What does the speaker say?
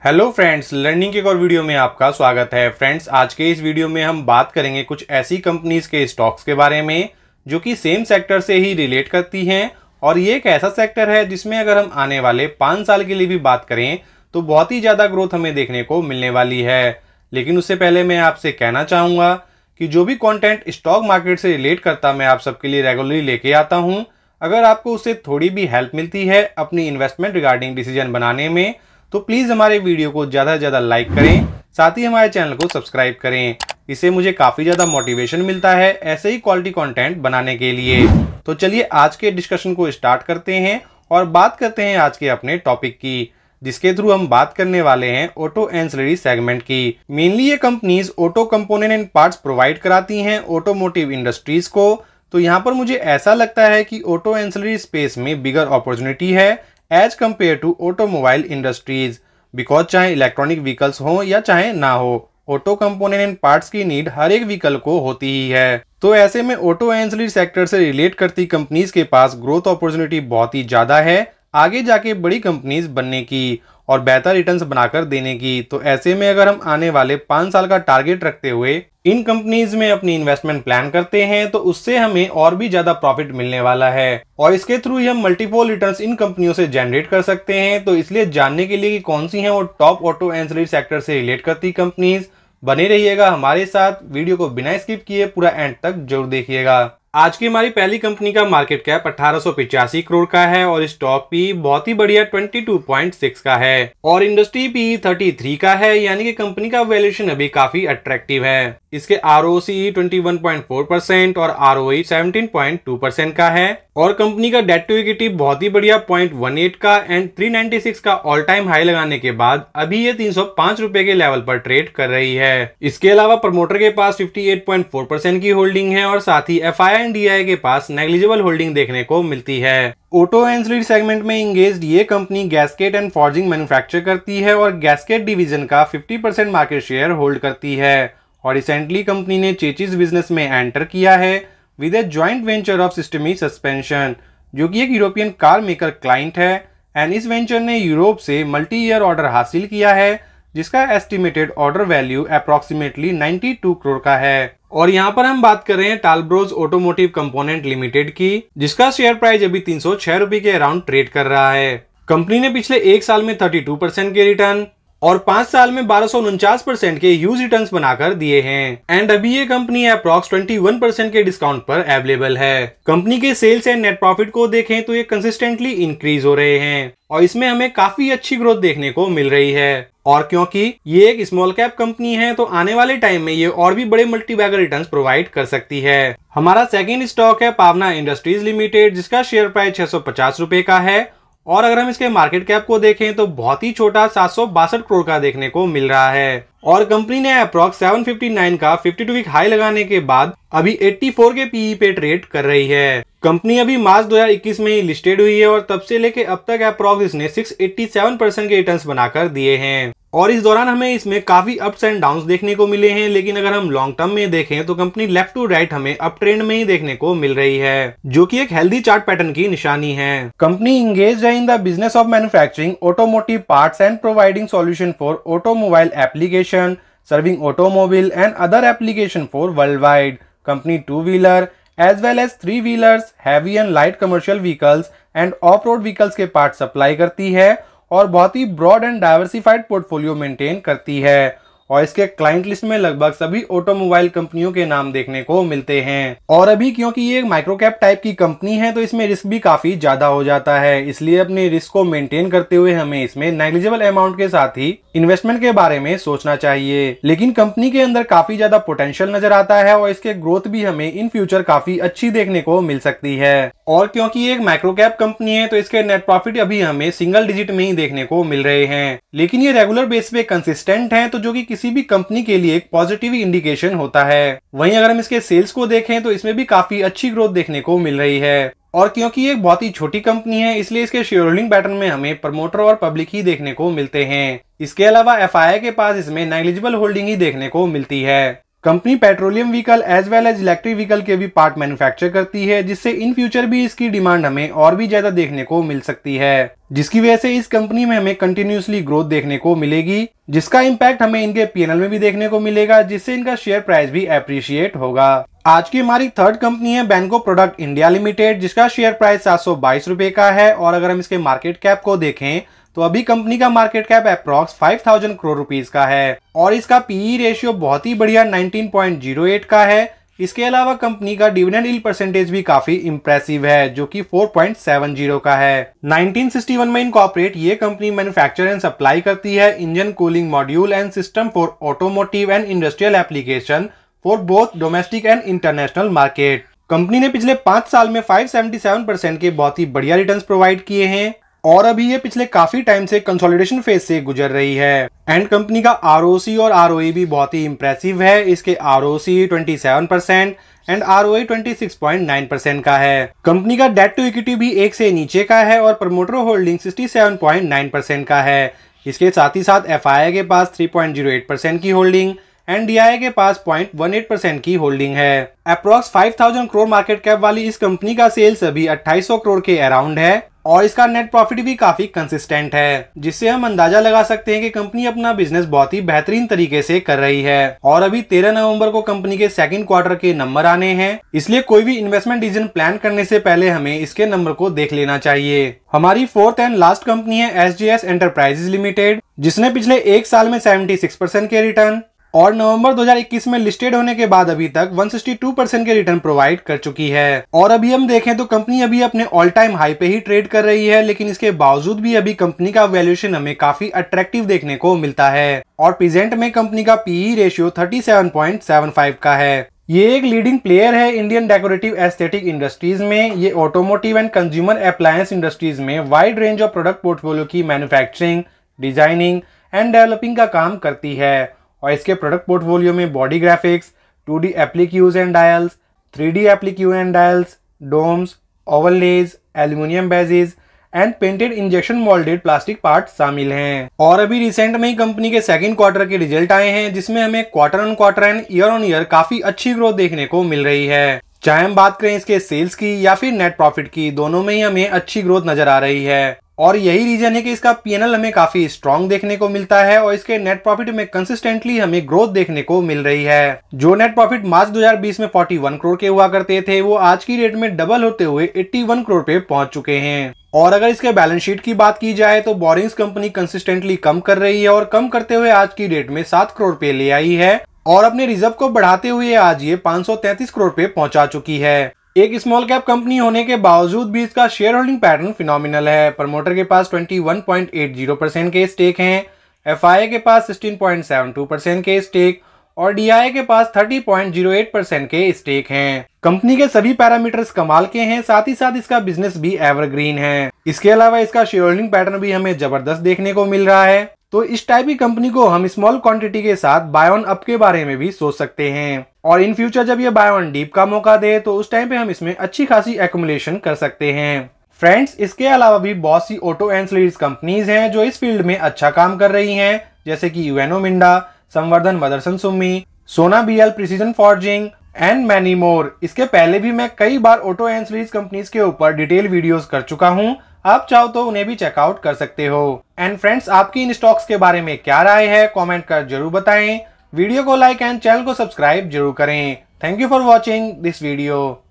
Hello friends, learning के एक और वीडियो में आपका स्वागत है। फ्रेंड्स, आज के इस वीडियो में हम बात करेंगे कुछ ऐसी कंपनीज के स्टॉक्स के बारे में जो कि सेम सेक्टर से ही रिलेट करती हैं। और ये एक ऐसा सेक्टर है जिसमें अगर हम आने वाले 5 साल के लिए भी बात करें तो बहुत ही ज़्यादा ग्रोथ हमें देखने को मिलने वाली है। लेकिन उससे पहले मैं आपसे कहना चाहूँगा कि जो भी कॉन्टेंट स्टॉक मार्केट से रिलेट करता मैं आप सबके लिए रेगुलरली लेके आता हूँ। अगर आपको उससे थोड़ी भी हेल्प मिलती है अपनी इन्वेस्टमेंट रिगार्डिंग डिसीजन बनाने में तो प्लीज़ हमारे वीडियो को ज़्यादा से ज़्यादा लाइक करें, साथ ही हमारे चैनल को सब्सक्राइब करें। इससे मुझे काफ़ी ज़्यादा मोटिवेशन मिलता है ऐसे ही क्वालिटी कंटेंट बनाने के लिए। तो चलिए आज के डिस्कशन को स्टार्ट करते हैं और बात करते हैं आज के अपने टॉपिक की, जिसके थ्रू हम बात करने वाले हैं ऑटो एंसिलरी सेगमेंट की। मेनली ये companies auto component and parts provide कराती हैं ऑटोमोटिव इंडस्ट्रीज को। तो यहाँ पर मुझे ऐसा लगता है कि ऑटो एंसिलरी स्पेस में बिगर अपॉर्चुनिटी है as compare to automobile industries, because चाहे इलेक्ट्रॉनिक व्हीकल्स हो या चाहे ना हो, ऑटो कंपोनेंट एंड पार्ट्स की नीड हर एक व्हीकल को होती ही है। तो ऐसे में ऑटो एंसिलरी सेक्टर से रिलेट करती कंपनीज के पास ग्रोथ अपॉर्चुनिटी बहुत ही ज्यादा है आगे जाके बड़ी कंपनीज बनने की और बेहतर रिटर्न्स बनाकर देने की। तो ऐसे में अगर हम आने वाले 5 साल का टारगेट रखते हुए इन कंपनीज में अपनी इन्वेस्टमेंट प्लान करते हैं तो उससे हमें और भी ज्यादा प्रॉफिट मिलने वाला है और इसके थ्रू ही हम मल्टीपल रिटर्न्स इन कंपनियों से जनरेट कर सकते हैं। तो इसलिए जानने के लिए कि कौन सी हैं वो टॉप ऑटो एंसिलरी सेक्टर से रिलेट करती कंपनीज, बने रहिएगा हमारे साथ। वीडियो को बिना स्किप किए पूरा एंड तक जरूर देखिएगा। आज की हमारी पहली कंपनी का मार्केट कैप 1885 करोड़ का है और स्टॉक पी बहुत ही बढ़िया 22.6 का है और इंडस्ट्री पी 33 का है, यानी कि कंपनी का वैल्यूएशन अभी काफी अट्रैक्टिव है। इसके ROCE 21.4% और ROE 17.2% का है और कंपनी का डेट टू इक्विटी बहुत ही बढ़िया 0.18 का एंड 396 का ऑल टाइम हाई लगाने के बाद अभी ये 305 रुपए के लेवल पर ट्रेड कर रही है। इसके अलावा प्रमोटर के पास 58.4% की होल्डिंग है और साथ ही FII के पास नेग्लिजिबल होल्डिंग देखने को मिलती है। ऑटो एंसिलरी सेगमेंट में इंगेज्ड ये company gasket and forging manufacture करती है और गैस्केट डिवीजन का 50% मार्केट शेयर होल्ड करती है और रिसेंटली कंपनी ने चेचिस बिजनेस में एंटर किया है with a joint venture of Sistemi suspension, जो कि एक यूरोपियन कार मेकर क्लाइंट है एंड इस वेंचर ने यूरोप से मल्टी ईयर ऑर्डर हासिल किया है जिसका estimated order value approximately 92 crore का है। और यहाँ पर हम बात कर रहे हैं टालब्रोज ऑटोमोटिव कंपोनेंट लिमिटेड की, जिसका शेयर प्राइस अभी 306 रुपए के अराउंड ट्रेड कर रहा है। कंपनी ने पिछले एक साल में 32% के रिटर्न और 5 साल में 1249% के ह्यूज रिटर्न्स बनाकर दिए हैं एंड अभी ये कंपनी अप्रॉक्स 21% के डिस्काउंट पर अवेलेबल है। कंपनी के सेल्स एंड नेट प्रॉफिट को देखें तो ये कंसिस्टेंटली इंक्रीज हो रहे हैं और इसमें हमें काफी अच्छी ग्रोथ देखने को मिल रही है। और क्योंकि ये एक स्मॉल कैप कंपनी है तो आने वाले टाइम में ये और भी बड़े मल्टीबैगर रिटर्न्स प्रोवाइड कर सकती है। हमारा सेकेंड स्टॉक है पावना इंडस्ट्रीज लिमिटेड, जिसका शेयर प्राइस 650 रुपए का है और अगर हम इसके मार्केट कैप को देखें तो बहुत ही छोटा 762 करोड़ का देखने को मिल रहा है और कंपनी ने अप्रॉक्स 759 का 52 वीक हाई लगाने के बाद अभी 84 के पीई पे ट्रेड कर रही है। कंपनी अभी मार्च 2021 में ही लिस्टेड हुई है और तब से लेके अब तक अप्रॉक्स इसने 687% के रिटर्न्स बनाकर दिए हैं और इस दौरान हमें इसमें काफी अप्स एंड डाउन्स देखने को मिले हैं। लेकिन अगर हम लॉन्ग टर्म में देखें तो कंपनी लेफ्ट टू राइट हमें अप ट्रेंड में ही देखने को मिल रही है, जो कि एक हेल्दी चार्ट पैटर्न की निशानी है। कंपनी इंगेज्ड है in the business of manufacturing automotive parts and providing solution for automobile application, serving automobile and other application for worldwide. Company two-wheeler as well as three-wheelers, heavy and light commercial vehicles and off-road vehicles के part supply करती है और बहुत ही broad and diversified portfolio maintain करती है और इसके क्लाइंट लिस्ट में लगभग सभी ऑटोमोबाइल कंपनियों के नाम देखने को मिलते हैं। और अभी क्योंकि ये एक माइक्रो कैप टाइप की कंपनी है तो इसमें रिस्क भी काफी ज्यादा हो जाता है, इसलिए अपने रिस्क को मेंटेन करते हुए हमें इसमें नेग्लिजिबल अमाउंट के साथ ही इन्वेस्टमेंट के बारे में सोचना चाहिए। लेकिन कंपनी के अंदर काफी ज्यादा पोटेंशियल नजर आता है और इसके ग्रोथ भी हमें इन फ्यूचर काफी अच्छी देखने को मिल सकती है। और क्योंकि ये एक माइक्रो कैप कंपनी है तो इसके नेट प्रॉफिट अभी हमें सिंगल डिजिट में ही देखने को मिल रहे हैं, लेकिन ये रेगुलर बेस पे कंसिस्टेंट है तो जो कि किसी भी कंपनी के लिए एक पॉजिटिव इंडिकेशन होता है। वहीं अगर हम इसके सेल्स को देखें तो इसमें भी काफी अच्छी ग्रोथ देखने को मिल रही है और क्योंकि ये एक बहुत ही छोटी कंपनी है इसलिए इसके शेयर होल्डिंग पैटर्न में हमें प्रमोटर और पब्लिक ही देखने को मिलते हैं। इसके अलावा FII के पास इसमें नेग्लिजिबल होल्डिंग ही देखने को मिलती है। Company petroleum vehicle as well as electric vehicle के भी पार्ट मैन्युफैक्चर करती है, जिससे इन फ्यूचर भी इसकी डिमांड हमें और भी ज्यादा देखने को मिल सकती है, जिसकी वजह से इस कंपनी में हमें कंटिन्यूसली ग्रोथ देखने को मिलेगी, जिसका इम्पैक्ट हमें इनके पीएनएल में भी देखने को मिलेगा, जिससे इनका शेयर प्राइस भी एप्रिशिएट होगा। आज की हमारी थर्ड कंपनी है बैंको प्रोडक्ट इंडिया लिमिटेड, जिसका शेयर प्राइस 722 रुपए का है। और अगर हम इसके मार्केट कैप को देखें तो अभी कंपनी का market cap approx 5000 crore rupees का है और इसका पीई रेशियो बहुत ही बढ़िया 19.08 का है। इसके अलावा कंपनी का डिविडेंड यील्ड परसेंटेज भी काफी इंप्रेसिव है, जो कि 4.70 का है। 1961 में इनकॉर्पोरेट ये कंपनी मैन्युफैक्चर एंड सप्लाई करती है engine cooling module and system for automotive and industrial application for both domestic and international market. Company ने पिछले 5 साल में 577% के बहुत ही बढ़िया रिटर्न्स प्रोवाइड किए हैं और अभी ये पिछले काफी टाइम से कंसोलिडेशन फेज से गुजर रही है। एंड कंपनी का आरओसी और आरओई भी बहुत ही इंप्रेसिव है। इसके आरओसी 27% एंड आरओई 26.9% का है। कंपनी का डेट टू इक्विटी भी 1 से नीचे का है और प्रमोटर होल्डिंग 67.9% का है। इसके साथ ही साथ एफआईआई के पास 3.08% की होल्डिंग एंड डीआईआई के पास 0.18% की होल्डिंग है। अप्रॉक्स 5000 करोड़ मार्केट कैप वाली इस कंपनी का सेल्स अभी 2800 करोड़ के अराउंड है और इसका नेट प्रॉफिट भी काफी कंसिस्टेंट है, जिससे हम अंदाजा लगा सकते हैं कि कंपनी अपना बिजनेस बहुत ही बेहतरीन तरीके से कर रही है। और अभी 13 नवंबर को कंपनी के सेकंड क्वार्टर के नंबर आने हैं, इसलिए कोई भी इन्वेस्टमेंट डिसीजन प्लान करने से पहले हमें इसके नंबर को देख लेना चाहिए। हमारी फोर्थ एंड लास्ट कंपनी है एसजेएस एंटरप्राइजेज लिमिटेड, जिसने पिछले 1 साल में 76% के रिटर्न और नवंबर 2021 में लिस्टेड होने के बाद अभी तक 162% के रिटर्न प्रोवाइड कर चुकी है। और अभी हम देखें तो कंपनी अभी अपने ऑल टाइम हाई पे ही ट्रेड कर रही है, लेकिन इसके बावजूद भी अभी कंपनी का वैल्यूएशन हमें काफी अट्रैक्टिव देखने को मिलता है और प्रेजेंट में कंपनी का पीई रेशियो 37.75 का है। ये एक लीडिंग प्लेयर है इंडियन डेकोरेटिव एस्थेटिक इंडस्ट्रीज में। ये automotive and consumer appliance industries में wide range of product portfolio की मैन्युफैक्चरिंग, डिजाइनिंग एंड डेवलपिंग का काम करती है और इसके प्रोडक्ट पोर्टफोलियो में body graphics, 2D appliques and dials, 3D appliques and dials, domes, overlays, aluminium bezels and painted injection moulded plastic part शामिल हैं। और अभी रिसेंट में ही कंपनी के सेकंड क्वार्टर के रिजल्ट आए हैं, जिसमें हमें quarter on quarter and year on year काफी अच्छी ग्रोथ देखने को मिल रही है। चाहे हम बात करें इसके सेल्स की या फिर नेट प्रॉफिट की, दोनों में ही हमें अच्छी ग्रोथ नजर आ रही है और यही रीजन है कि इसका पीएनएल हमें काफी स्ट्रॉन्ग देखने को मिलता है और इसके नेट प्रॉफिट में कंसिस्टेंटली हमें ग्रोथ देखने को मिल रही है। जो नेट प्रॉफिट मार्च 2020 में 41 करोड़ के हुआ करते थे, वो आज की डेट में डबल होते हुए 81 करोड़ पे पहुंच चुके हैं। और अगर इसके बैलेंस शीट की बात की जाए तो बोरिंग्स कंपनी कंसिस्टेंटली कम कर रही है और कम करते हुए आज की डेट में 7 करोड़ पे ले आई है और अपने रिजर्व को बढ़ाते हुए आज ये 533 करोड़ पे पहुंचा चुकी है। एक स्मॉल कैप कंपनी होने के बावजूद भी इसका शेयर होल्डिंग पैटर्न फिनोमिनल है। प्रमोटर के पास 21.80% के स्टेक हैं, एफआईआई के पास 16.72% के स्टेक और डीआईआई के पास 30.08% के स्टेक हैं। कंपनी के सभी पैरामीटर्स कमाल के हैं, साथ ही साथ इसका बिजनेस भी एवरग्रीन है। इसके अलावा इसका शेयर होल्डिंग पैटर्न भी हमें जबरदस्त देखने को मिल रहा है। तो इस टाइप की कंपनी को हम स्मॉल क्वांटिटी के साथ बाय ऑन अप के बारे में भी सोच सकते हैं और इन फ्यूचर जब ये बाय ऑन डीप का मौका दे तो उस टाइम पे हम इसमें अच्छी खासी एक्युमुलेशन कर सकते हैं। फ्रेंड्स, इसके अलावा भी बहुत सी ऑटो एंसिलरीज कंपनीज हैं जो इस फील्ड में अच्छा काम कर रही हैं, जैसे कि यूएनओ मिंडा, संवर्धन Motherson Sumi, Sona BL precision forging and many more. इसके पहले भी मैं कई बार ऑटो एंसिलरीज कंपनीज के ऊपर डिटेल वीडियोस कर चुका हूं, आप चाहो तो उन्हें भी चेकआउट कर सकते हो। एंड फ्रेंड्स, आपकी इन स्टॉक्स के बारे में क्या राय है, कमेंट कर जरूर बताएं। वीडियो को लाइक एंड चैनल को सब्सक्राइब जरूर करें। Thank you for watching this video.